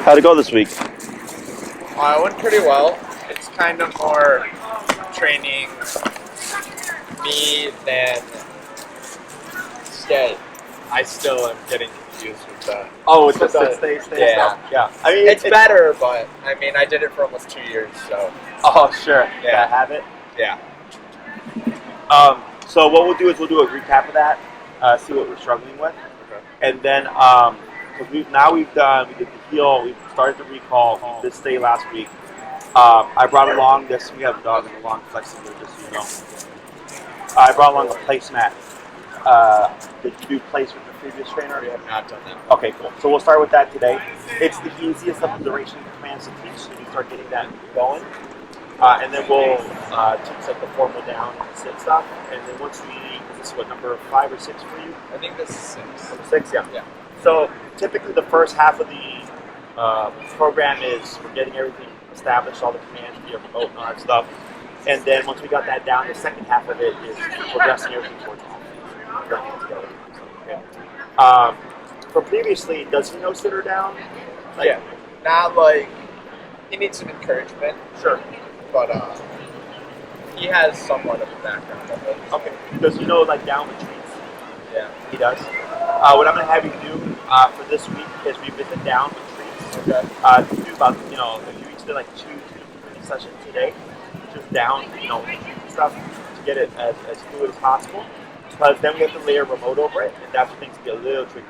How'd it go this week? It went pretty well. It's kind of more training me than stay. I still am getting confused with that. Oh, it's just the stay yeah. stuff. Yeah. I mean, It's better, but I mean, I did it for almost 2 years, so. Oh, sure. Yeah. Habit. Yeah. So what we'll do is we'll do a recap of that, see what we're struggling with, and then because we did the heel, we started the recall this day last week. I brought along this. We have a dog in the long flexible, just so you know. I brought along a placemat. Did you do place with the previous trainer? We have not done that. Okay, cool. So we'll start with that today. It's the easiest of the duration commands to teach, so you start getting that going. And then we'll teach like the formal down and sit stuff. And then once this is what, number 5 or 6 for you? I think this is 6. Number 6, yeah. Yeah. So typically the first half of the program is we're getting everything established, all the commands via remote and all that stuff. And then once we got that down, the second half of it is progressing everything towards learning it together. So, from previously, does he know sit or down? Yeah. Not like, he needs some encouragement. Sure. But he has somewhat of a background of it. Okay. Does he know like down with treats? Yeah. He does. What I'm going to have you do for this week is revisit down with treats. Okay. Do about, if you each did like 2 sessions today, just down, stuff to get it as fluid as possible. Because then we have to layer remote over it, and that's when things get a little tricky.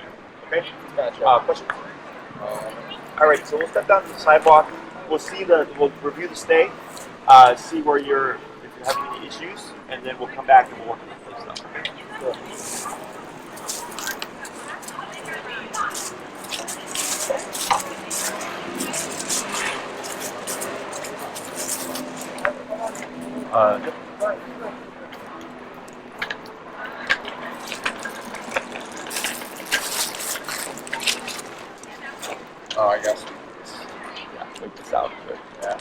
Okay? Gotcha. Questions? All right, so we'll step down to the sidewalk. We'll review the stay, see if you're having any issues, and then we'll come back and we'll work on the play stuff. Okay? Cool. I guess. Yeah, take this out. Good. Yeah.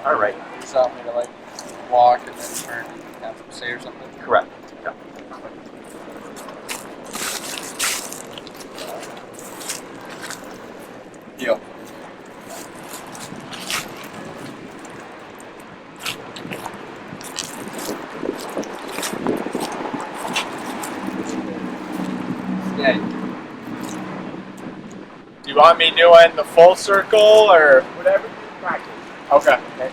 All right. You just want me to like walk and then turn and have them say or something? Correct. Yeah. Deal. Stay. Do you want me doing the full circle or Whatever you practice. okay? Okay.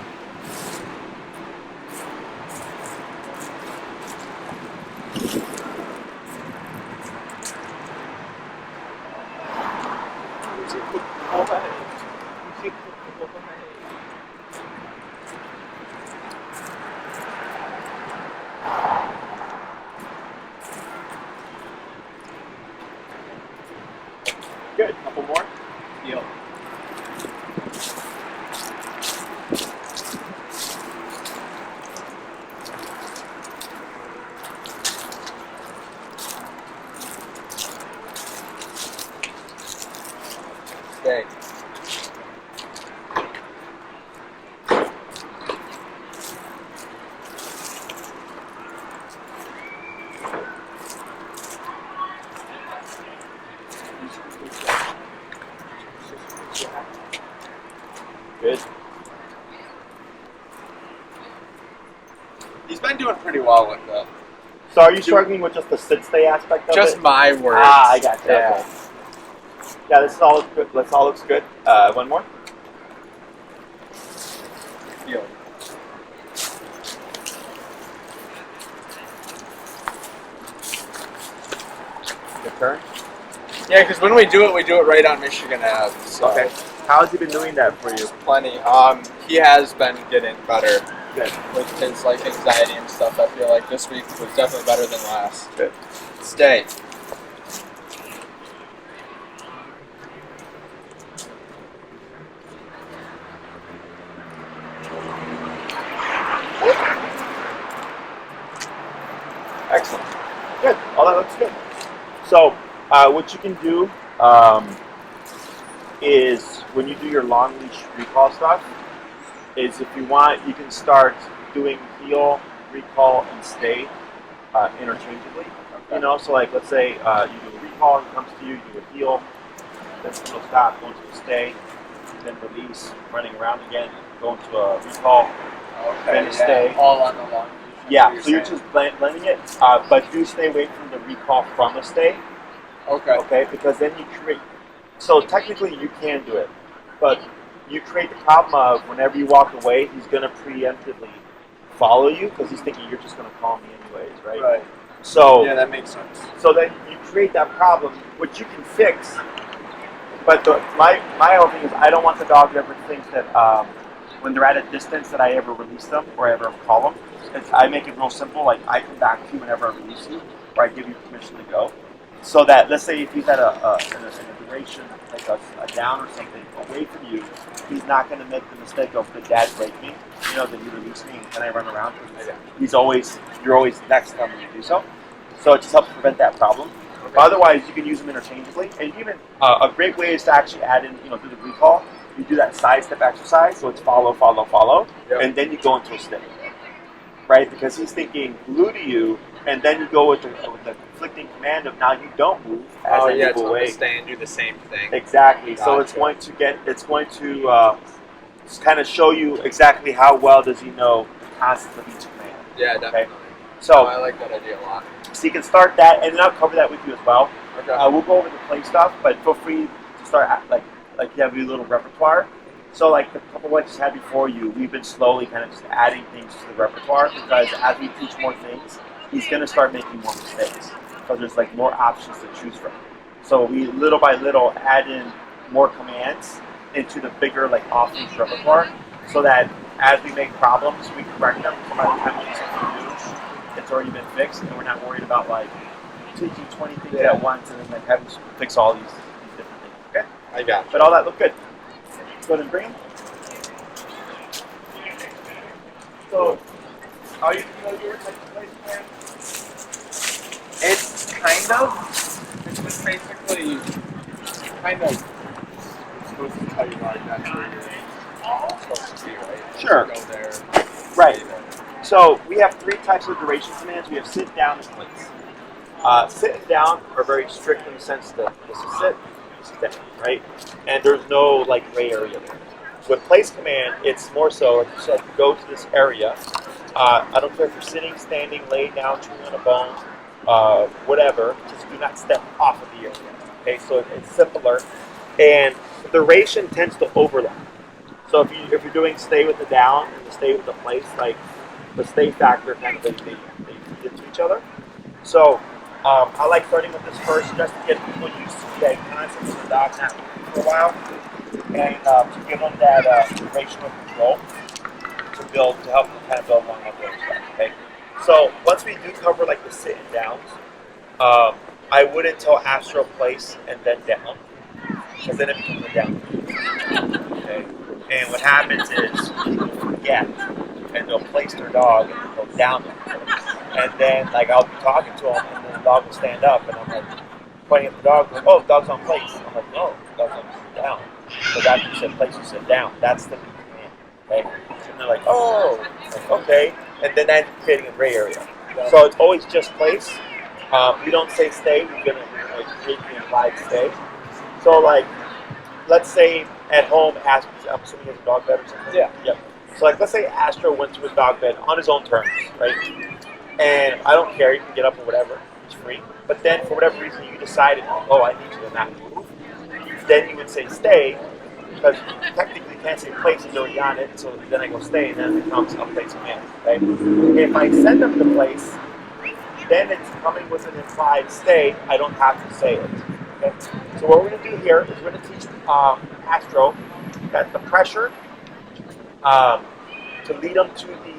Good. Couple more. Deal. Stay. Good. He's been doing pretty well with that. So are you struggling with just the sit-stay aspect of Just it? my words. I got you. Yeah. Okay. Yeah, this all looks good. This all looks good. One more. Deal. Good turn. Yeah, because when we do it right on Michigan Ave. So Okay. How has he been doing that for you? plenty. He has been getting better Good. with his like anxiety and stuff. I feel like this week was definitely better than last. Good. Stay. Excellent. Good. All that looks good. So, what you can do is when you do your long leash recall stuff, is if you want, you can start doing heel recall and stay interchangeably. You know, so like let's say you do a recall, he comes to you, you do a heel, then he'll stop, go into a stay, then release, running around again, go into a recall, then a stay. All on the long leash. Yeah, so you're just blending it, but do stay away from the recall from a stay. Okay. Okay, because then you create. So technically you can do it, but you create the problem of whenever you walk away, he's going to preemptively follow you because he's thinking you're just going to call me anyways, right? Right. So yeah, that makes sense. So then you create that problem, which you can fix. But my whole thing is I don't want the dog to ever think that when they're at a distance that I ever release them or ever call them. I make it real simple. Like I come back to you whenever I release you, or I give you permission to go. So that let's say if he's at a duration like a down or something away from you, he's not going to make the mistake of the dad break me. You know, that you release me and then I run around. You're always next to him when you do so. So it just helps prevent that problem. Okay. Otherwise, you can use them interchangeably. And even a great way is to actually add in, do the recall. You do that side step exercise, so it's follow, follow, follow, and then you go into a step, right? Because he's thinking glue to you, and then you go with the conflicting command of now you don't move as I move away. Stay and do the same thing. Exactly. Gotcha. So it's going to kind of show you exactly how well does he know the concepts of each command. Yeah, definitely. Okay? So I like that idea a lot. So you can start that, and then I'll cover that with you as well. Okay. We'll go over the play stuff, but feel free to start like you have your little repertoire. So like the couple ones you had before you, we've been slowly kind of just adding things to the repertoire because as we teach more things, he's going to start making more mistakes. So there's like more options to choose from. So we little by little add in more commands into the bigger like off-leash repertoire, so that as we make problems, we correct them. So by the time we do something new, it's already been fixed, and we're not worried about like teaching 20 things at once and then like having to fix all these different things. Okay? I got you. But all that looked good. Go ahead and bring him. So, are you familiar with like the place plan? It's kind of. It's just basically kind of. It's supposed to tell you like that's where you're supposed to be, right? Sure. Go there. Right. So we have 3 types of duration commands. We have sit, down, and place. Sit and down are very strict in the sense that this is sit, this is down, right? And there's no like gray area there. With place command, it's more so, like you said, go to this area. I don't care if you're sitting, standing, laying down, chewing on a bone, whatever. Just do not step off of the area. Okay, so it's simpler, and the duration tends to overlap. So if you're doing stay with the down and the stay with the place, like the stay factor kind of they fit to each other. So I like starting with this first just to get people used to the concepts of the dog not moving for a while, and to give them that duration of control to help them kind of build along that stuff. Okay. So once we do cover like the sit and downs, I wouldn't tell Astro place and then down, because then it becomes a down. Okay. And what happens is people forget, and they'll place their dog and they'll down them. And then like I'll be talking to them, and then the dog will stand up, and I'm like pointing at the dog, like, "Oh, the dog's on place." I'm like, "No, the dog's on down." But after you said place, you said down. That's the new command. Okay. And they're like, "Oh, like, okay." And then that's creating a gray area. So it's always just place. We don't say stay. We're gonna create the implied stay. So like, let's say at home, I'm assuming he has a dog bed or something. Yeah. Yep. So like, let's say Astro went to his dog bed on his own terms, right? And I don't care, you can get up or whatever, it's free. But then for whatever reason you decided, oh, I need you to not move, then you would say stay, because technically you can't say place, he's already on it, so then I go stay, and then it becomes a place command, right? If I send them to place, then it's coming with an implied stay, I don't have to say it. Okay? So what we're going to do here is we're going to teach Astro that the pressure to lead them to the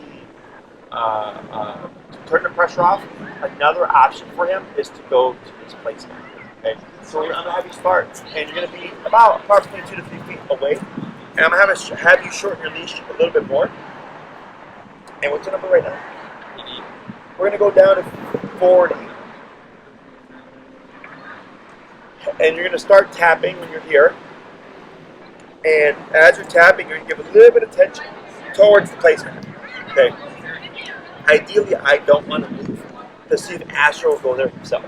to turn the pressure off. Another option for him is to go to this placement. Okay, so I'm gonna have you start, and you're gonna be about approximately 2 to 3 feet away, and I'm gonna have you shorten your leash a little bit more. And what's your number right now? We're gonna go down to 40, and you're gonna start tapping when you're here. And as you're tapping, you're gonna give a little bit of tension towards the placement. Okay. ideally, I don't want to move to see if Astro will go there himself.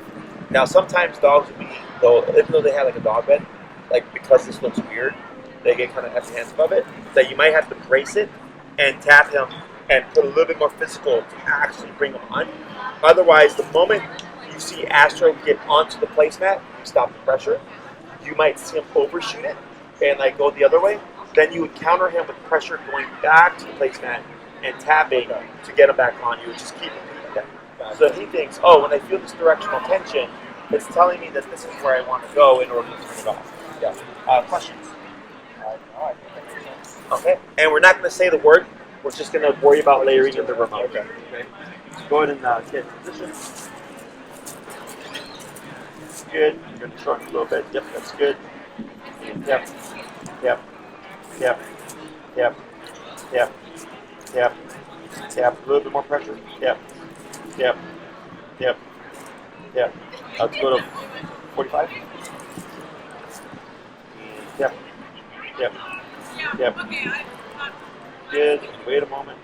Now, sometimes dogs will be, though, even though they have like a dog bed, like because this looks weird, they get kind of apprehensive of it, that you might have to brace it and tap him and put a little bit more physical to actually bring him on. Otherwise, the moment you see Astro get onto the placemat, you stop the pressure, you might see him overshoot it and like go the other way. Then you would counter him with pressure going back to the placemat and tapping to get him back on. You would just keep repeating that. So he thinks, oh, when I feel this directional tension, it's telling me that this is where I want to go in order to turn it off. Yeah. Questions? No, I think that makes sense. Okay. And we're not going to say the word. We're just going to worry about layering in the remote. Okay. So go ahead and get in position. Good. You're going to shorten a little bit. Yep, that's good. Yep. Yep. Yep. Yep. Yep. Yep. Yep. A little bit more pressure. Yep. Yep. Yep. Yep. Let's go to 45. Yep. Yep. Yep. Good. Wait a moment.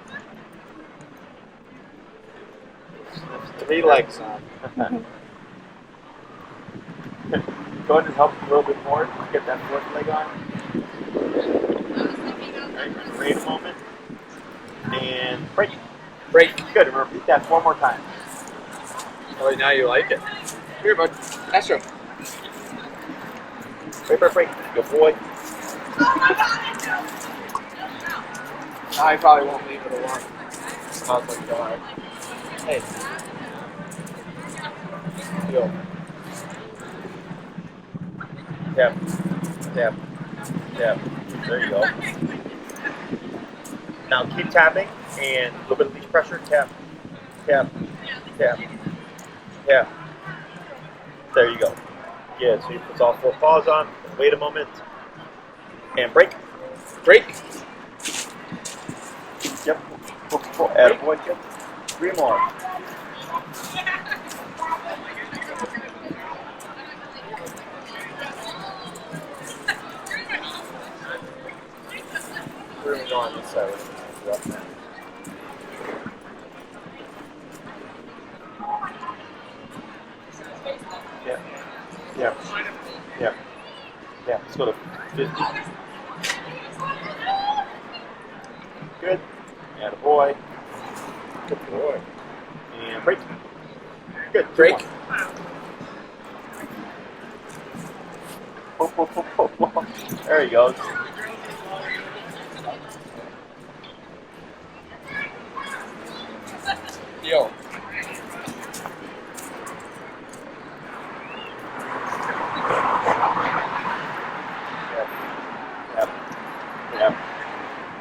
Three legs on. Go ahead and help a little bit more. Get that fourth leg on. Right. Wait a moment. And break. Break. Good. And repeat that 4 more times. Oh, now you like it. Here, bud. Astro. Break. Good boy. I probably won't leave it alone. Sounds like God. Hey. Yo. Yep. Yep. Yep. There you go. Now keep tapping and a little bit of leash pressure. Tap. Tap. Tap. Tap. There you go. Good. So he puts all 4 paws on. Wait a moment. And break. Break. Yep. Attaboy. Yep. 3 more. We're going to go on this side. Yeah. Yeah. Yeah. Yeah. Let's go to 50. Good. Attaboy. Good boy. And break. Good. Break. There he goes. Yo. Yep.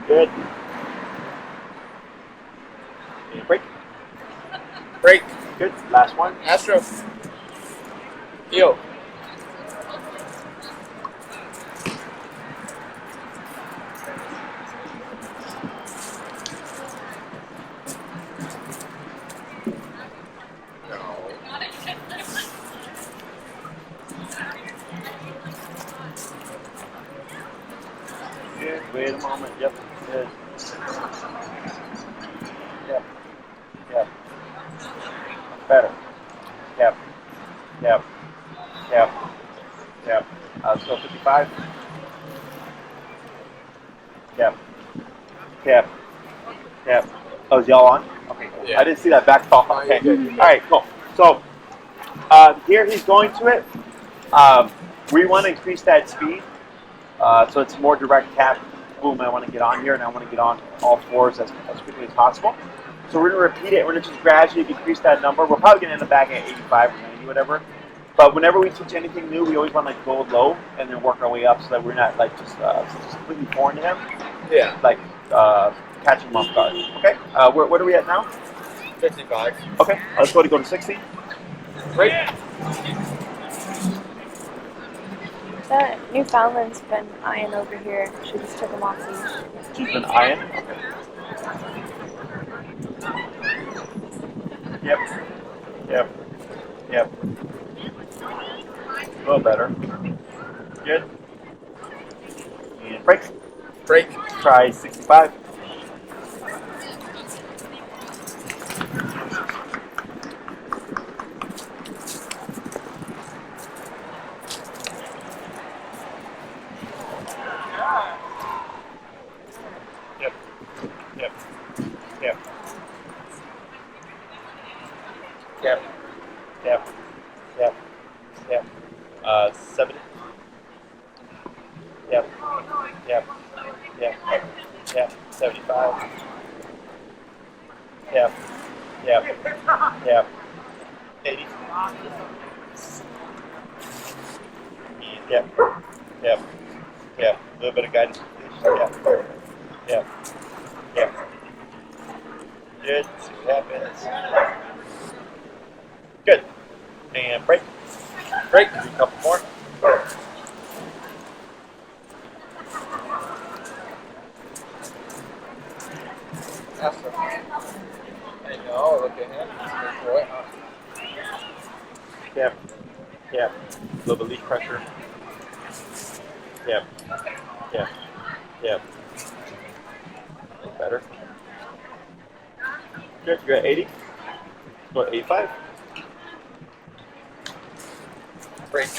Good. And break. Break. Good. Last one. Astro. Yo. Good. Wait a moment. Yep. Good. Yep. Yep. Better. Yep. Yep. Yep. Yep. Let's go 55. Yep. Yep. Yep. Oh, is y'all on? Okay, cool. Yeah. I didn't see that back call. Okay. You're good. All right, cool. So here he's going to it. We want to increase that speed. So it's more direct tap. Boom, I want to get on here, and I want to get on all 4s as quickly as possible. So we're going to repeat it. We're going to just gradually decrease that number. We're probably going to end up back at 85 or 90, whatever. But whenever we teach anything new, we always want to like go low and then work our way up so that we're not like just completely foreign to him. Yeah. Like catching him off guard. Okay. What are we at now? 55. Okay. Let's go to 60. Break. That Newfoundland's been eyeing over here. She just took him off leash. She's been eyeing. Okay. Yep. Yep. Yep. A little better. Good. And break. Break. Try 65. Yeah. 75. Yeah. Yeah. Yeah. 80. Yeah. Yeah. Yeah. A little bit of guidance. Yeah. Yeah. Yeah. Good. See what happens. Good. And break. Break. Do a couple more. Astro. I know, look at him. He's a good boy, huh? Yeah. Yeah. A little bit of leash pressure. Yeah. Yeah. Yeah. Better. Good. You're at 80. What, 85? Break.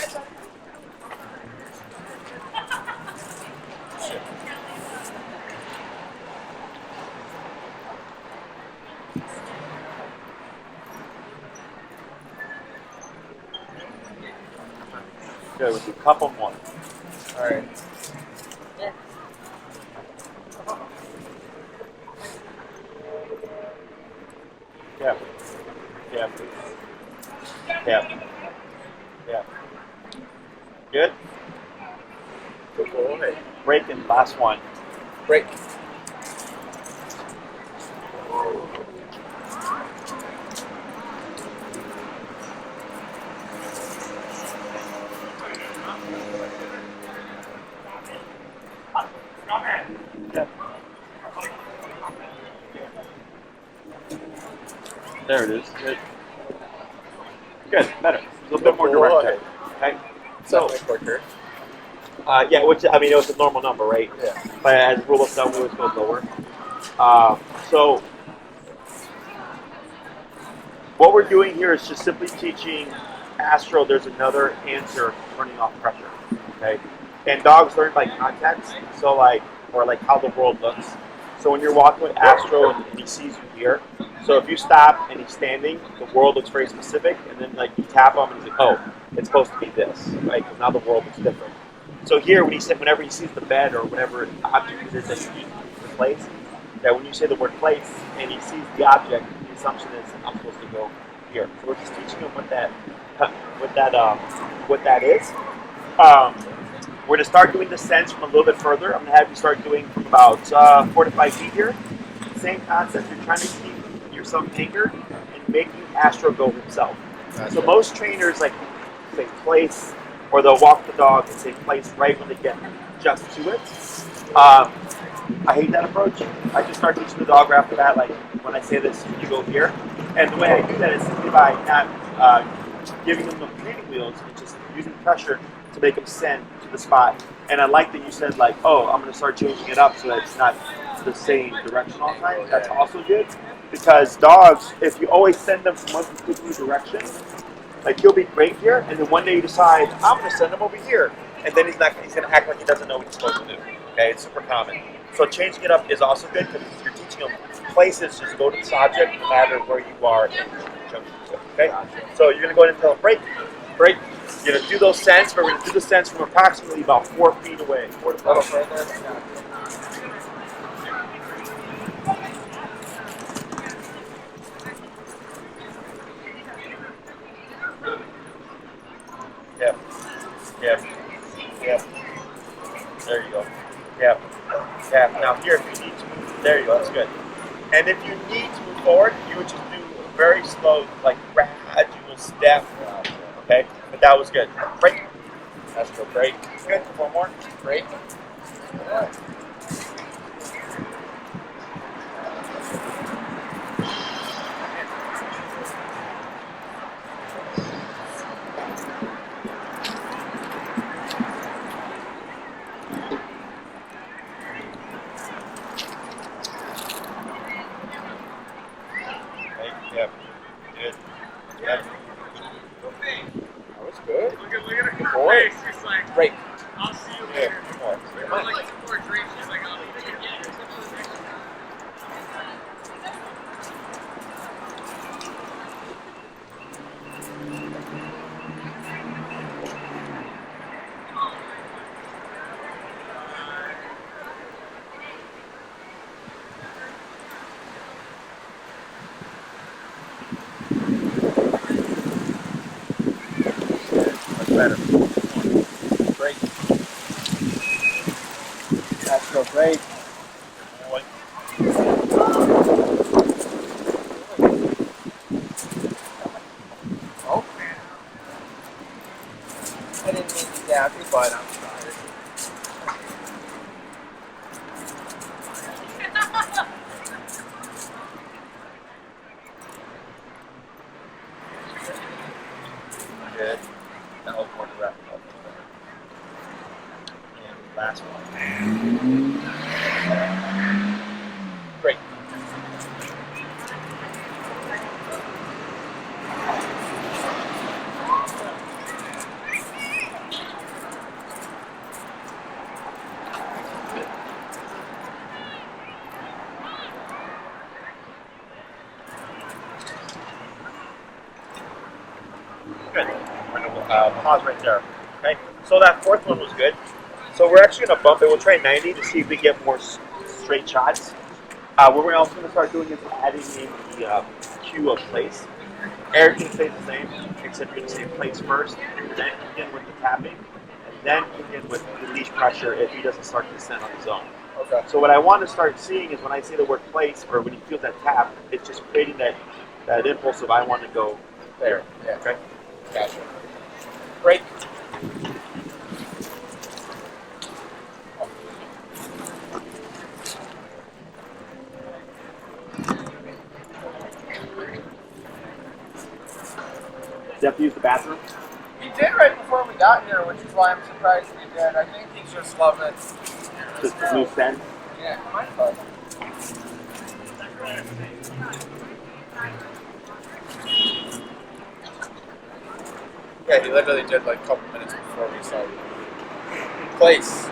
Good. We'll do a couple more. Alright. Yeah. Yeah. Yeah. Yeah. Good. Good boy. Break and last one. Break. Yeah. There it is. Good. Good. Better. A little bit more direct. Okay. So, quicker. yeah, which I mean, it was a normal number, right? Yeah. But as a rule of thumb, we always go lower. So, what we're doing here is just simply teaching Astro there's another answer to turning off pressure. Okay. And dogs learn by context, so like, or like how the world looks. So when you're walking with Astro and he sees you here, so if you stop and he's standing, the world looks very specific, and then like you tap him and he's like, oh, it's supposed to be this, right? Because now the world looks different. So here, whenever he sees the bed or whatever object it is that you need to place, that when you say the word place and he sees the object, the assumption is I'm supposed to go here. So we're just teaching him what that is. We're going to start doing the sense from a little bit further. I'm going to have you start doing from about 4 to 5 feet here. Same concept. You're trying to keep yourself anchored and making Astro go himself. Gotcha. So most trainers like say place, or they'll walk the dog and say place right when they get just to it. I hate that approach. I just start teaching the dog right after that. Like when I say this, you go here. And the way I do that is simply by not giving them the training wheels and just using pressure to make them send to the spot. And I like that you said like, oh, I'm going to start changing it up so that it's not the same direction all the time. That's also good because dogs, if you always send them from one particular direction, like he'll be great here, and then one day you decide I'm going to send him over here, and then he's going to act like he doesn't know what he's supposed to do. Okay, it's super common. So changing it up is also good because if you're teaching them places, just go to this object no matter where you are in conjunction with. Okay, so you're going to go ahead and tell him break, break. You're going to do those scents, but we're going to do the scents from approximately about 4 feet away. 4 to 5 feet. Yep. Yep. Yep. There you go. Yep. Yep. Now here, if you need to move, there you go. That's good. And if you need to move forward, you would just do a very slow, like gradual step. Okay. But that was good. Break. That's good. Break. Good. One more. Break. Yeah. Yep. Good. Yep. That was good. Look at her Good boy. face. She's like, Break. I'll see you Good. later. Come on. I like some more drinks. She's like, I'll eat it again. better. Break. Astro, break. Oh, man. I didn't mean to dab you, but I'm sorry. Good. That was more direct. And last one. Great. Good. We're going to pause right there. Okay. So that fourth one was good. So we're actually going to bump it. We'll try 90 to see if we get more straight shots. What we're also going to start doing is adding in the cue of place. Everything stays the same, except you're going to say place first, then begin with the tapping, and then begin with the leash pressure if he doesn't start to descend on his own. Okay. So what I want to start seeing is when I say the word place, or when he feels that tap, it's just creating that impulse of I want to go there. Yeah. Okay? Gotcha. Break. Does he have to use the bathroom? He did right before we got here, which is why I'm surprised he did. I think he's just loving it. Just the loose end? Yeah, my bud. Yeah, he literally did like a couple minutes before we started. Place.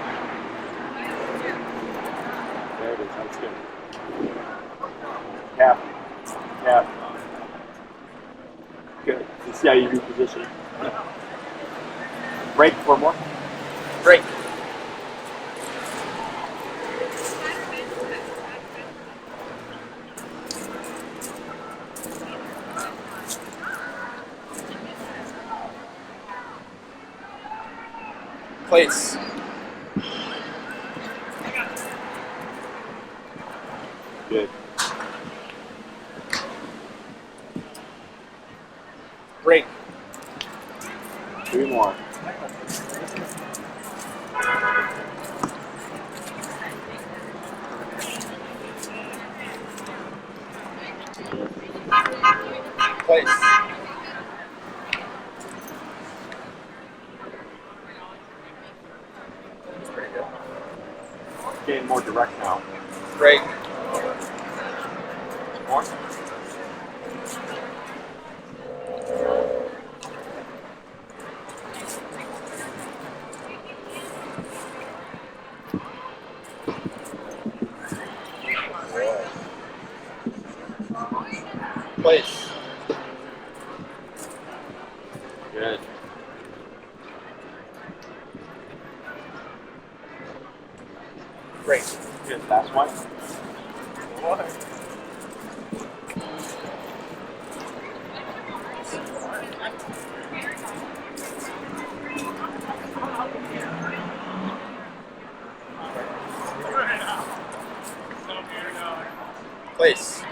There it is. That's good. Tap. Tap. Good. You see how you reposition. Break for more. Break. Place. Good. Break. 3 more. Place. That's pretty good. Getting more direct now. Break. 2 more. Place. Good. Break. Good. Last one. Place.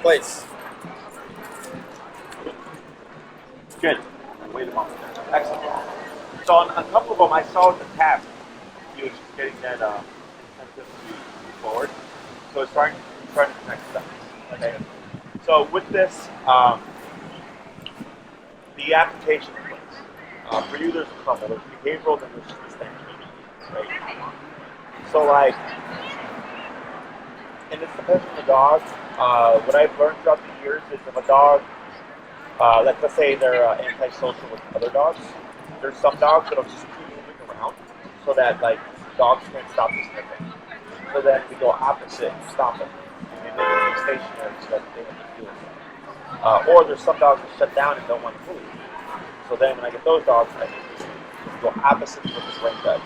Place. Good. Wait a moment. Excellent. So on a couple of them, I saw the tap. He was just getting that incentive to move forward. So it's starting to connect steps. Okay. So with this, the application of place. For you, there's a couple. There's behavioral, then there's just this right? So like, and this depends on the dog. What I've learned throughout the years is if a dog, let's say they're antisocial with other dogs, there's some dogs that'll just keep moving around so that like dogs can't stop the sniffing. So then we go opposite, stop them. And they make it stationary so that they don't feel it. Or there's some dogs that shut down and don't want to move. So then when I get those dogs, I need to go opposite to what this brain does.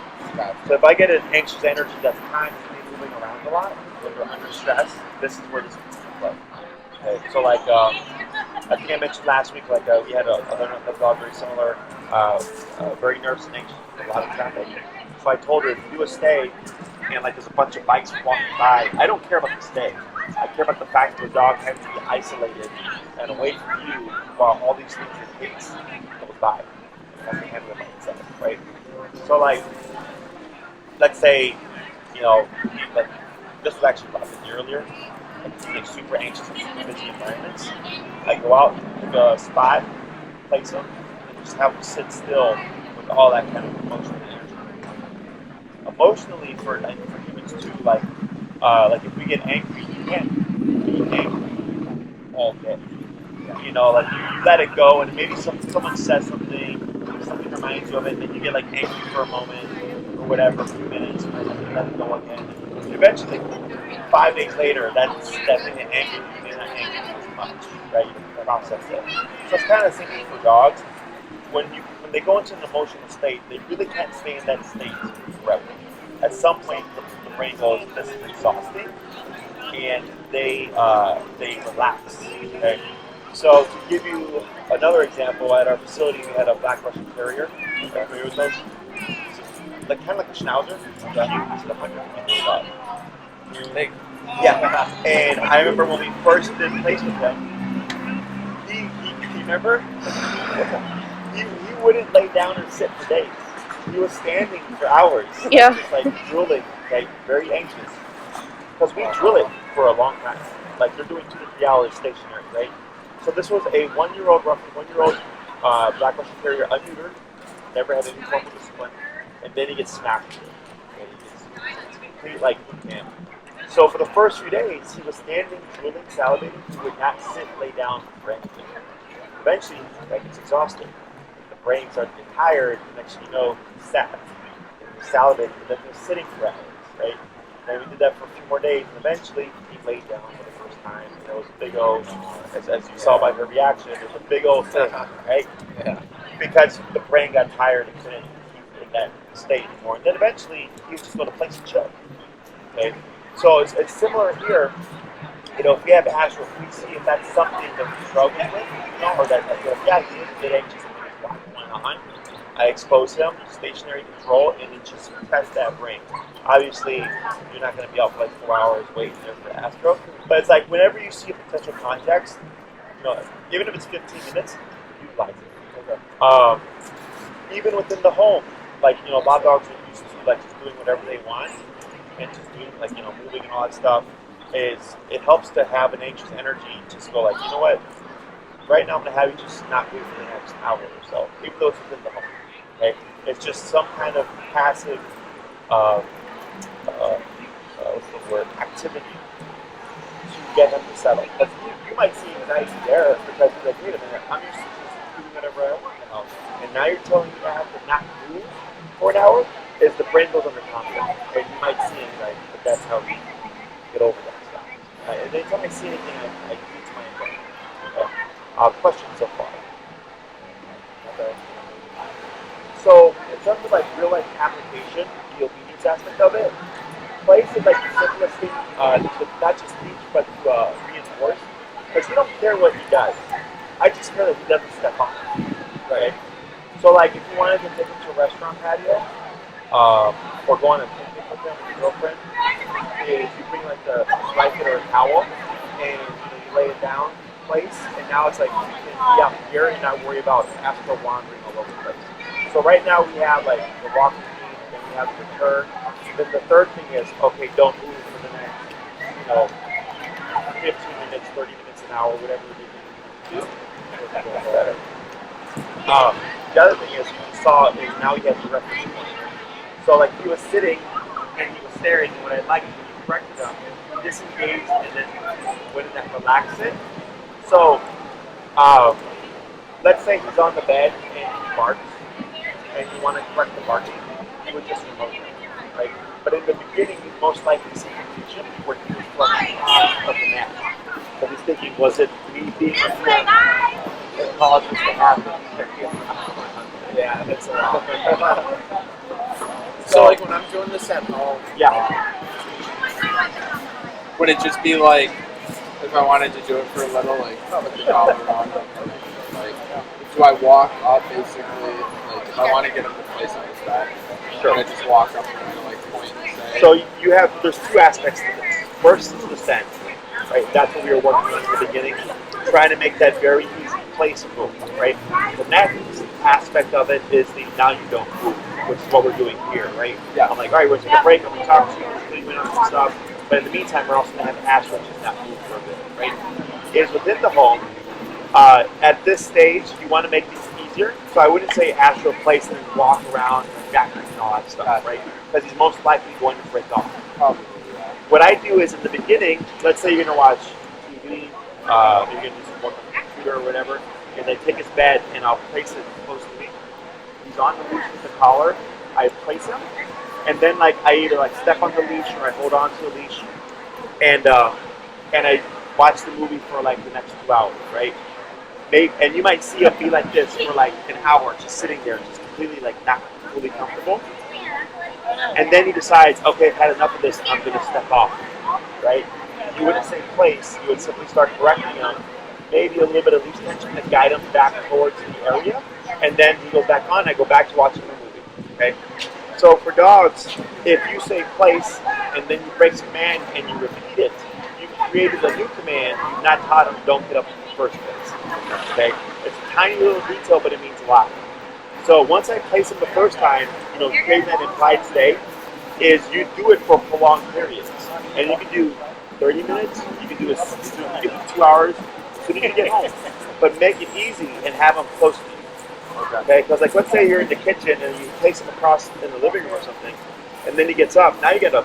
So if I get an anxious energy that's constantly moving around a lot, when we're under stress, this is where this comes into play. Okay. So like, I think I mentioned last week, like we had another dog very similar. very nervous and anxious with a lot of traffic. So I told her, if you do a stay and like there's a bunch of bikes walking by, I don't care about the stay. I care about the fact that the dog has to be isolated and away from you while all these things it hates goes by. It has to handle it by itself, right? So like, let's say, like this was actually what happened earlier. Like super anxious and super busy environments. I go out to the spot, place them, and just have them sit still with all that kind of emotional energy. Emotionally, for humans too, like if we get angry, you can't be angry all day. Like you let it go, and maybe someone says something reminds you of it, and then you get like angry for a moment or whatever, a few minutes, and then let it go again. And eventually, 5 days later, that thing that angered you may not anger you as much, right? You process it. So it's kind of the same thing for dogs. When they go into an emotional state, they really can't stay in that state forever. At some point, the brain goes, "This is exhausting," and they relax. Okay. So to give you another example, at our facility we had a black Russian Terrier. Familiar with those? Like kind of like a Schnauzer. He's a 150 dog. Big. Yeah. And I remember when we first did place with him, he remember he wouldn't lay down and sit for days. He was standing for hours. Yeah. Just like drooling, okay, very anxious. Because we drill it for a long time. Like they're doing 2 to 3 hours stationary, right? So this was a roughly 1-year-old black Russian Terrier, unneutered, never had any form of discipline, and then he gets smacked. And he gets complete like boot camp. So for the first few days, he was standing, drooling, salivating. He would not sit, lay down for anything. Eventually, he gets exhausted. The brain starts to get tired. The next thing you know, he's sad. And he's salivating, and then he's sitting for hours, right? And we did that for a few more days, and eventually he laid down for the first time. And there was a big old, as you saw by her reaction, it was a big old thing, right? Yeah. Because the brain got tired and couldn't keep in that state anymore. And then eventually he would just go to place and chill. Okay? So it's similar here. If we have Astro, if we see if that's something that we're struggling with, or that he's a bit anxious and there's a lot going on, I expose him, stationary control, and then just test that brain. Obviously, you're not going to be out for like 4 hours waiting there for Astro, but it's like whenever you see a potential context, even if it's 15 minutes, utilize it. Okay. Even within the home, like a lot of dogs are used to like just doing whatever they want and just doing like moving and all that stuff. It helps to have an anxious energy. Just go like, you know what? Right now I'm going to have you just not move for the next hour or so, even though it's within the home. Okay, it's just some kind of passive, what's the word, activity to get them to settle. Because you might see anxiety there because you're like, wait a minute, I'm used to just doing whatever I want in the house, and now you're telling me I have to not move for an hour. Is the brain goes under conflict, and you might see anxiety, but that's how we get over that stuff. And anytime I see anything, I teach my anxiety. Okay. Questions so far? Okay. So, in terms of like real life application, the obedience aspect of it, place is like the simplest thing to not just teach but to reinforce. Because you don't care what he does. I just care that he doesn't step on it. Right? So, like if you wanted to take him to a restaurant patio, or go on a picnic with him and your girlfriend, is you bring like a blanket or a towel and you lay it down in place, and now it's like you can be out here and not worry about Astro wandering all over the place. So right now we have like the walking team, then we have the return. Then the third thing is, okay, don't move for the next, 15 minutes, 30 minutes, an hour, whatever it is you do. Better. The other thing is, you saw is now he has the reference point. So like he was sitting and he was staring, and what I liked when you corrected him, he disengaged and then went in that relax it. So let's say he's on the bed and he barks, and you want to correct the barking, you would just remote him, right? But in the beginning, you most likely see confusion where he was flushing of the mat. So he's thinking, was it me being a friend that caused this to happen? Yeah, that's a lot. So like when I'm doing this at home, would it just be like, if I wanted to do it for a little, like put the collar on, like do I walk up basically, like if I want to get him to place on his back, Sure. I just walk up and kind of like point and say. So there's two aspects to this. First is the scent, right? That's what we were working on in the beginning, trying to make that very easy place to move, right? The next aspect of it is the now you don't move, which is what we're doing here, right? Yeah. I'm like, all right, we're taking a break, I'm going to talk to you, we're going to some stuff, but in the meantime, we're also going to have Astro just not move for a bit, right? Is within the home, at this stage, you want to make these easier, so I wouldn't say Astro place and then walk around and back and all that stuff, right? Because he's most likely going to break off. Probably, yeah. What I do is in the beginning, let's say you're going to watch TV, maybe you're going to do some work on the computer or whatever, and they take his bed and I'll place it close to me. He's on the leash with the collar, I place him, and then like I either like step on the leash or I hold on to the leash, and I watch the movie for like the next 2 hours, right? And you might see him be like this for like an hour, just sitting there, just completely like not fully comfortable. And then he decides, okay, I've had enough of this, I'm going to step off, right? You wouldn't say place, you would simply start correcting him, maybe a little bit of leash tension to guide him back towards the area, and then he goes back on, I go back to watching the movie, okay? So for dogs, if you say place, and then you break command and you repeat it, you created a new command, you've not taught him don't get up in the first place, okay? It's a tiny little detail, but it means a lot. So once I place him the first time, creating that implied state, is you do it for prolonged periods. And you can do 30 minutes, you can do 2 hours, as soon as you get home. But make it easy and have them close to you. Okay? Because like let's say you're in the kitchen and you place him across in the living room or something, and then he gets up, now you gotta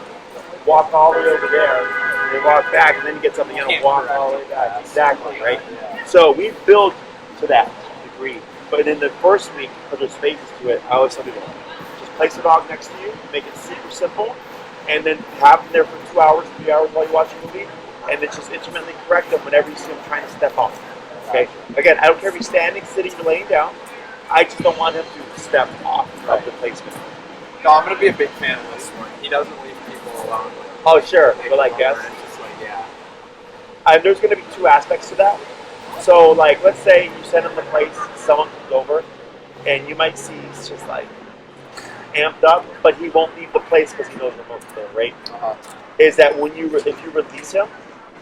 walk all the way over there, and then walk back, and then he gets up and you gotta walk all the way back. Exactly, right? So we build to that degree. But in the first week, because there's phases to it, I always tell people, just place the dog next to you, make it super simple, and then have them there for 2 hours, 3 hours while you watch a movie, and then just intermittently correct them whenever you see them trying to step off. Okay? Again, I don't care if he's standing, sitting, or laying down. I just don't want him to step off of the placement. No, I'm going to be a big fan of this one. He doesn't leave people alone. Oh, sure. But like, guess. Just like, yeah. There's going to be two aspects to that. So, like, let's say you send him the place, someone comes over, and you might see he's just like amped up, but he won't leave the place because he knows the most there, right? Is that when if you release him,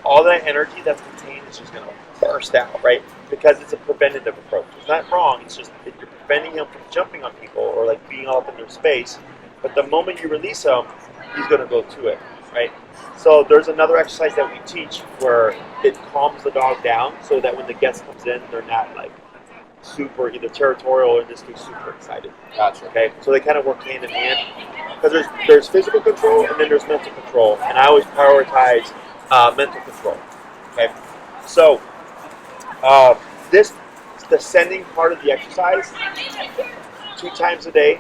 all that energy that's contained is just going to burst out, right? Because it's a preventative approach. It's not wrong. It's just that you're preventing him from jumping on people or like being all up in their space. But the moment you release him, he's going to go to it, right? So there's another exercise that we teach where it calms the dog down so that when the guest comes in, they're not like super either territorial or in this case super excited. Gotcha. Okay, so they kind of work hand in hand because there's physical control and then there's mental control, and I always prioritize mental control. Okay, so the sending part of the exercise, 2 times a day,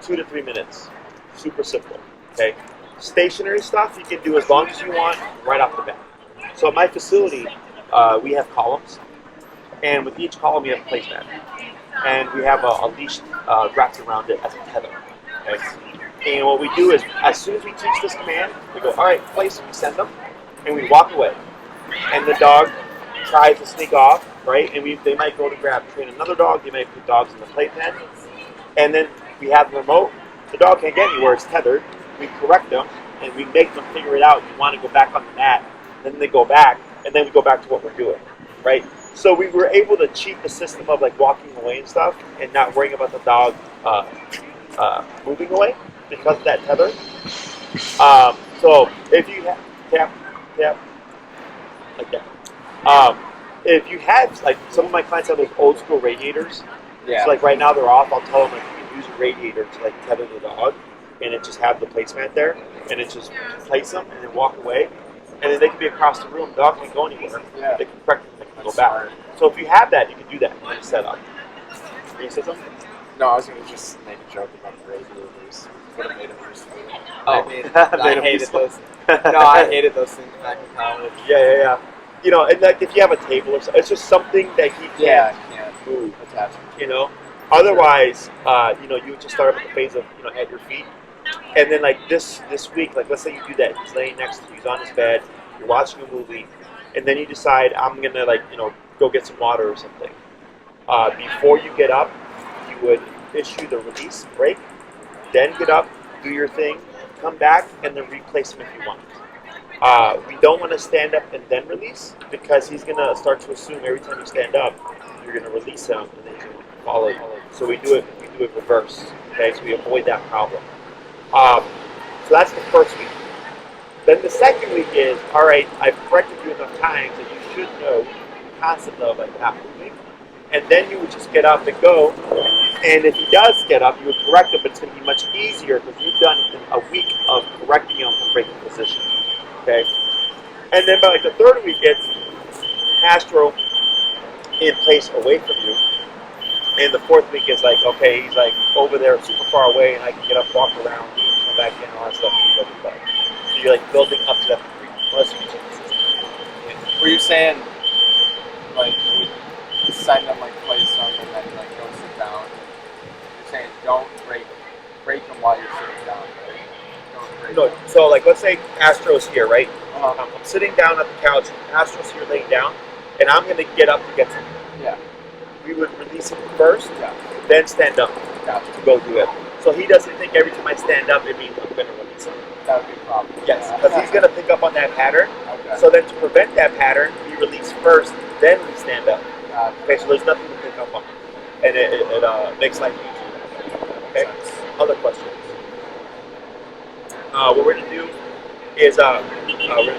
2 to 3 minutes, super simple. Okay. Stationary stuff you can do as long as you want right off the bat. So at my facility, we have columns, and with each column we have a placemat, and we have a leash wrapped around it as a tether. Okay? And what we do is, as soon as we teach this command, we go, all right, place, we send them, and we walk away. And the dog tries to sneak off, right? And they might go to train another dog, they might put dogs in the playpen, and then we have the remote. The dog can't get anywhere, it's tethered. We correct them, and we make them figure it out. You want to go back on the mat, then they go back, and then we go back to what we're doing, right? So we were able to cheat the system of like walking away and stuff, and not worrying about the dog moving away because of that tether. So if you tap like that. If you have like some of my clients have those old school radiators, Yeah. so like right now they're off. I'll tell them like you can use a radiator to like tether the dog. And it just have the placemat there, and it just place them and then walk away, and then they can be across the room. The dog can't go anywhere. Yeah. They can correct them, they can go back. So if you have that, you can do that in the setup. Can you say something? No, I was going to just make a joke about the radiators. Would have made them useful. Oh. I hated those. No, I hated those things back in college. Yeah. And like if you have a table or something, it's just something that he can't move. Attachment. Otherwise, you would just start up at the phase of at your feet. And then like this week, like let's say you do that, he's laying next to you, he's on his bed, you're watching a movie, and then you decide I'm gonna go get some water or something. Before you get up, you would issue the release break, then get up, do your thing, come back, and then replace him if you want. We don't want to stand up and then release because he's going to start to assume every time you stand up, you're going to release him and then he's going to follow you. So we do it reverse. Okay, so we avoid that problem. So that's the first week. Then the second week is, all right, I've corrected you enough times that you should know the concept of like not moving. And then you would just get up and go. And if he does get up, you would correct him, but it's going to be much easier because you've done a week of correcting him from breaking position. Okay? And then by like the third week, it's Astro in place away from you. And the fourth week is like, okay, he's like over there super far away and I can get up, walk around, come back in, all that stuff. So you're like building up to that plus Were you saying, like, we send them like place them and then like go sit down? You're saying don't break them while you're sitting down, right? Don't break No, them. so like let's say Astro's here, right? Uh-huh. I'm sitting down at the couch, Astro's here laying down, and I'm going to get up to get something. Yeah. We would release him first, Yeah. then stand up Gotcha. to go do it. So he doesn't think every time I stand up it means I'm going to release him. That would be a problem. Yes, because he's going to pick up on that pattern. Okay. So then to prevent that pattern, we release first, then we stand up. Gotcha. Okay, so there's nothing to pick up on. And it makes life easier. Okay? Other questions? What we're going to do is we're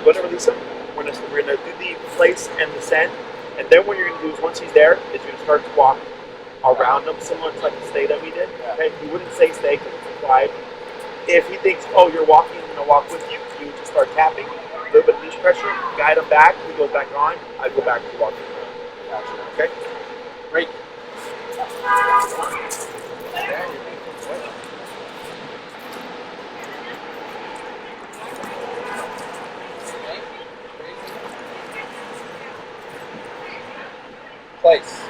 going to release him. We're going to do the place and the send. And then what you're going to do is once he's there, is you're going to start to walk around him, similar to like the stay that we did. Yeah. Okay, you wouldn't say stay because it's implied. If he thinks, oh, you're walking, I'm going to walk with you, you would just start tapping, a little bit of leash pressure, guide him back, he goes back on, I go back to walking around. Gotcha. Okay? Great. Place.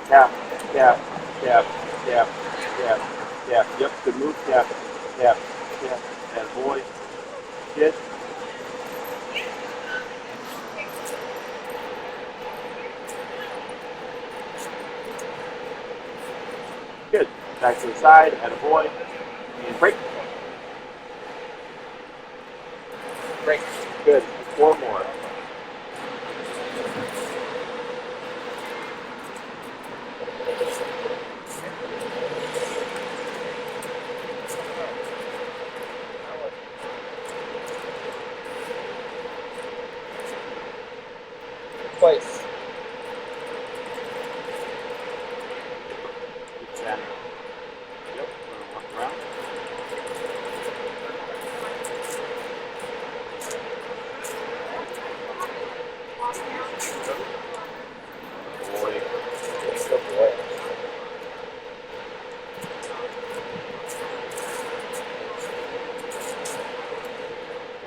Tap, tap, tap, tap, tap, tap. Yep, good move. Tap, tap, tap. And boy, good. Good. Back to the side, and a boy. And break. Break. Good. 4 more. Place. Yep, we're gonna walk around. Boy. Good boy.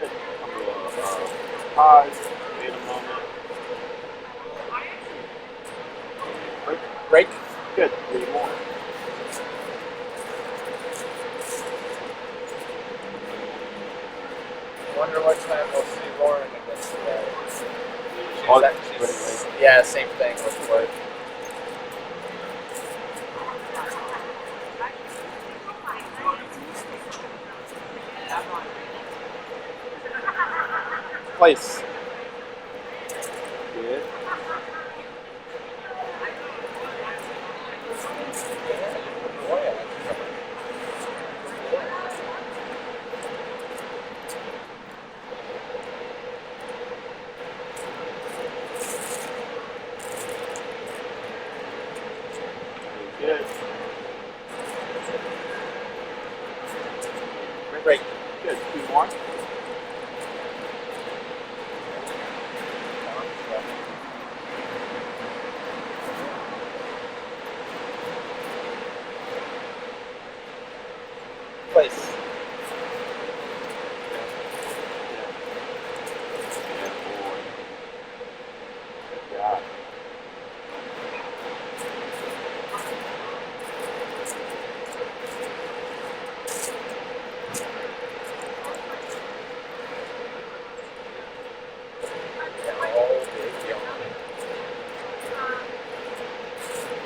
Good. I'm gonna pause, wait a moment. Break. Break. Good. 3 more. Wonder what time we'll see Lauren again today. Oh, Yeah, same thing with work. Place. Good. Good. Break. Good. 2 more.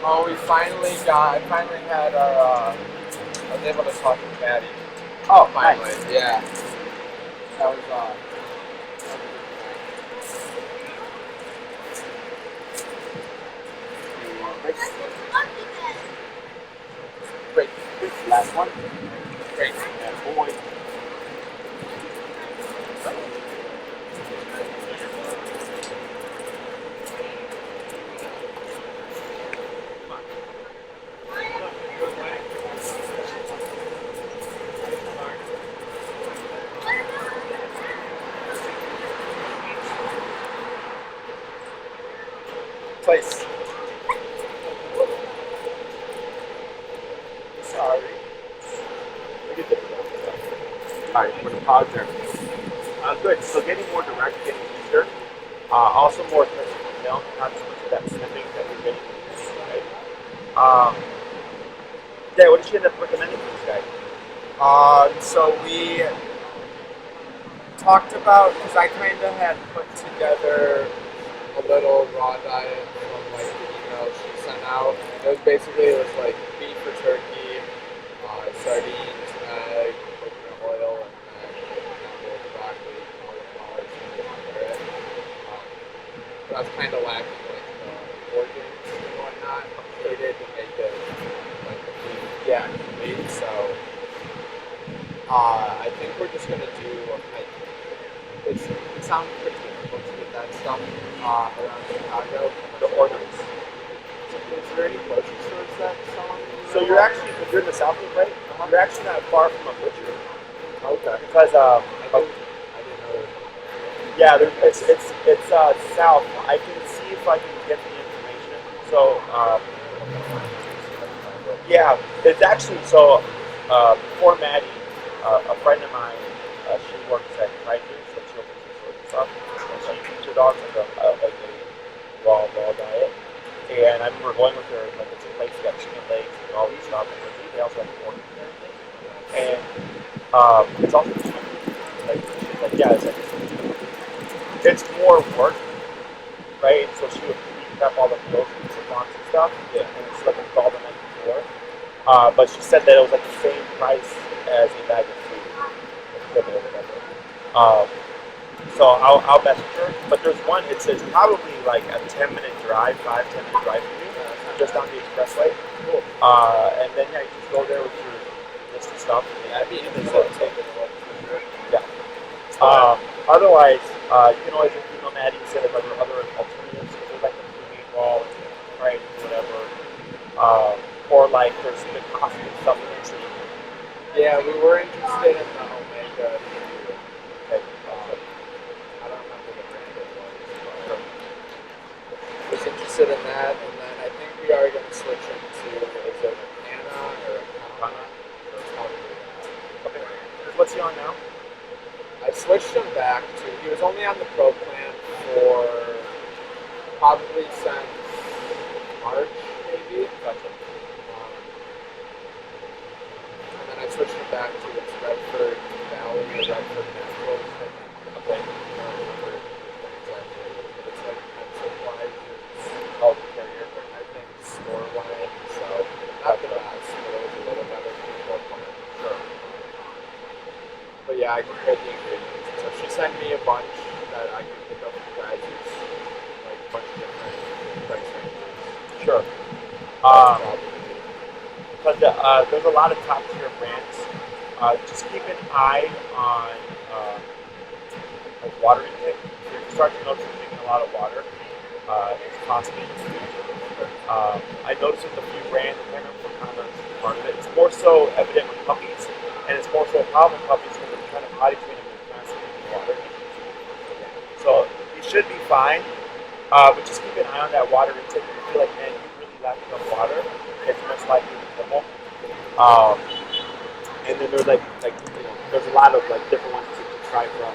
Oh, I finally had our, I was able to talk to Maddie. Oh, Finally, nice. yeah. That was, Great. Last one. great. And boy. Place. Sorry. Alright, we're gonna pause there. Good. So getting more direct, getting easier. Also more attention to detail, not so much of that snipping that we're getting. Right? Yeah, what did she end up recommending for this guy? So we talked about, because I kind of had put together a little raw diet from like the email she sent out. It was like beef or turkey, sardines, egg, coconut oil, and then broccoli, cauliflower, carrot. But I was kind of lacking like the organs and whatnot needed to make it like complete. So I think we're just gonna do. It sounds pretty difficult to get that stuff around Chicago. The organs. Is there any grocery stores that sell them? So you're actually, if you're in the South, right? You're actually not far from a butcher. Okay. Because I didn't know. yeah, it's south. I can see if I can get the information. So yeah, it's actually so. Before Maddie, a friend of mine, she works at Kaiser, so she opens some stores and stuff, and she feeds her dogs like a raw diet. And I remember going with her, like it's a place that got chicken legs and all this stuff, and they also have pork and everything. And it's also cheap. Like she's like, yeah, it's more work, right? And so she would prep all the meals and box and stuff, and it's like installed the night before. But she said that it was like the same price as a bag of food, equivalent or whatever. So I'll message her. But there's one. It's probably like a 10-minute drive, 5-10-minute drive for you, just on the expressway. Cool. And then yeah, you just go there with your list of stuff. I'd be interested in taking a look for sure. Yeah. Otherwise, you can always email Maddie and say like other alternatives. There's like the protein roll, right, whatever. Or like there's the coffee supplements. Yeah, we were interested in the omega. Okay. I don't remember the brand it was, but I was interested in that, and then I think we are going to switch into, is it a Canna or a Kana? Okay. What's he on now? I switched him back to, he was only on the Pro plan for probably since March, maybe. Gotcha. And then I switched him back to its Redford Valley or Redford Naturals, I think. Okay. I don't remember exactly, but it's like pencil-wise, it's Oh, the carrier. I think store-wide, so not the best, but it was a little better than the Pro plan. Sure. But yeah, I compared the ingredients. So she sent me a bunch that I could pick up for guys. It's like a bunch of different price ranges. Sure. But there's a lot of top tier brands. Just keep an eye on like water intake. If you start to notice you're drinking a lot of water, it's possibly I noticed with a few brands, I can't remember what kind of part of it. It's more so evident with puppies, and it's more so a problem with puppies because they're trying to potty train them with constantly drinking water. So you should be fine, but just keep an eye on that water intake. If you feel like, man, you really lack enough water, it's most likely to kibble. And then there's like you know, there's a lot of like different ones to try from.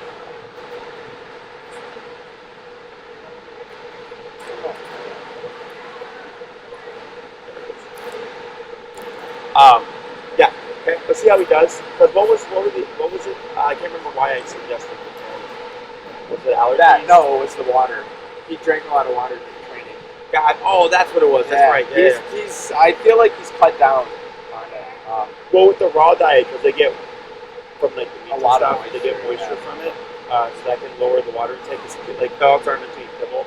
Yeah. Okay. Let's see how he does. Because what was it? I can't remember why I suggested it. Was it allergies? No, it was the water. He drank a lot of water during training. God, oh, that's what it was. That's right. Yeah, He's. I feel like he's cut down on it. Well, with the raw diet, because they get from like the meat A lot and of stuff, they get moisture, moisture from it, so that can lower the water intake. Like dogs aren't meant to eat kibble.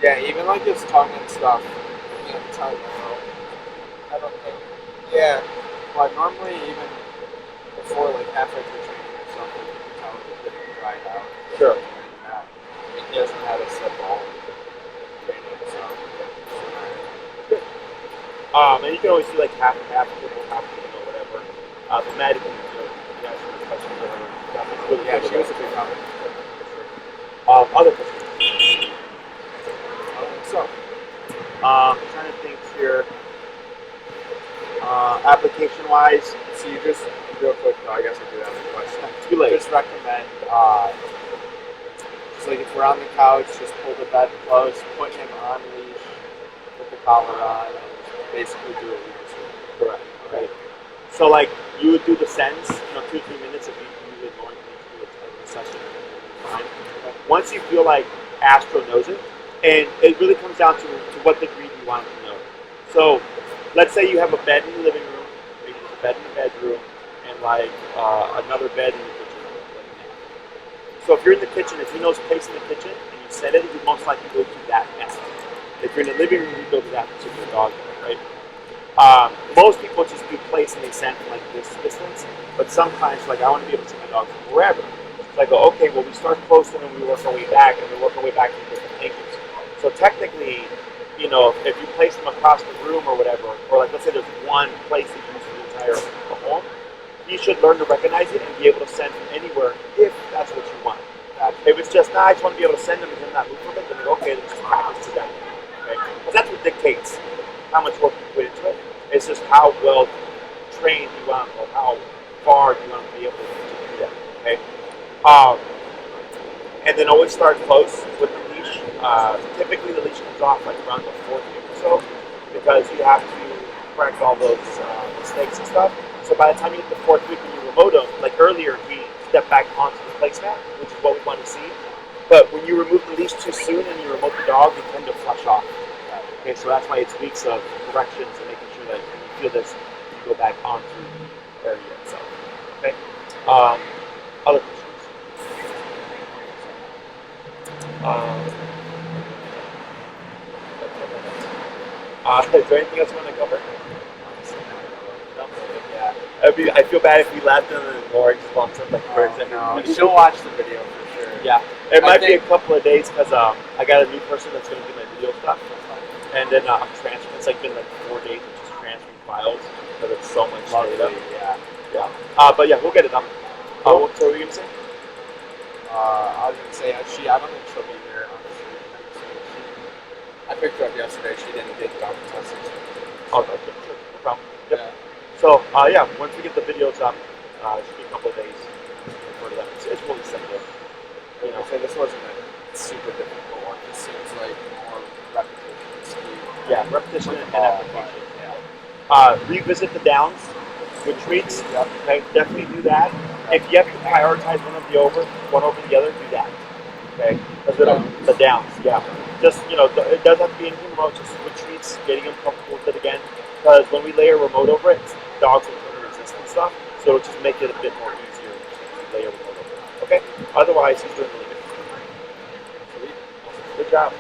Yeah, even like his tongue and stuff. You know, tongue. I don't think. Yeah, but normally even before like halfway through training or something, you can tell it's getting dried out. Sure. He doesn't have a set ball training, so. And you can always do like half and half, kibble, half kibble, whatever. But Maddie can, you guys can question whatever. Really Yeah, good she was about a big comment. it. Other questions? So, Trying to think here. Application-wise, so you just real quick. No, I guess I do have a question. too late. Just recommend, just like if we're on the couch, just pull the bed close, put him on leash, put the collar on, and basically do what we just did. Correct. Right. So like you would do the sends, 2 or 3 minutes of you would normally do a session. Fine. Once you feel like Astro knows it, and it really comes down to what degree you want it to know. So let's say you have a bed in the living room, maybe there's a bed in the bedroom, and like another bed in the kitchen. So if you're in the kitchen, if he knows place in the kitchen and you set it, you most likely go to that nest. If you're in the living room, you go to that particular dog, right? Most people just do place and they send from like this distance, but sometimes like I want to be able to see my dog from wherever. So I go, okay, well we start close and then we work our way back, and we work our way back to different angles. So technically, if you place them across the room or whatever, or like let's say there's one place that you use for the entire home, you should learn to recognize it and be able to send from anywhere if that's what you want. If it's just, I just want to be able to send them and then not move from it, then go, okay, then just practice together. Okay? Because that's what dictates how much work you put into it. It's just how well trained you want, or how far you want to be able to do that. Okay? And then always start close with the leash. Typically the leash comes off like around the 4th week or so, because you have to correct all those mistakes and stuff. So by the time you get the 4th week and you remote them, like earlier, we step back onto the placemat, which is what we want to see. But when you remove the leash too soon and you remote the dog, they tend to flush off. Okay, so that's why it's weeks of corrections and making sure that when you feel this, you go back onto the area itself. Okay. Other questions? Is there anything else you want to cover? Yeah. I feel bad if we laughed and then Laura just walks up like birds. No, she'll watch the video for sure. Yeah. It might be a couple of days because I got a new person that's going to do my video stuff. And then I'm transferring. It's like been like 4 days of just transferring files because it's so much data. Yeah. But yeah, we'll get it done. What were you going to say? I was going to say, I don't think she'll be here, honestly. I picked her up yesterday. She didn't take dog tests. Oh, okay. Sure. No problem. Yep. Yeah. So, once we get the videos up, it should be a couple of days before that. It's really simple. So this wasn't a super difficult one. This seems like more repetition. Yeah, repetition and application. Yeah. Revisit the downs with treats. Okay, definitely do that. If you have to prioritize one over the other, do that. Okay, the downs. Yeah. Just it doesn't have to be anything remote. Just with treats, getting them comfortable with it again. Because when we lay a remote over it, dogs will turn to resist and stuff. So it'll just make it a bit more easier to lay a remote over it. Okay. Otherwise, he's doing really good. Sweet. Good job.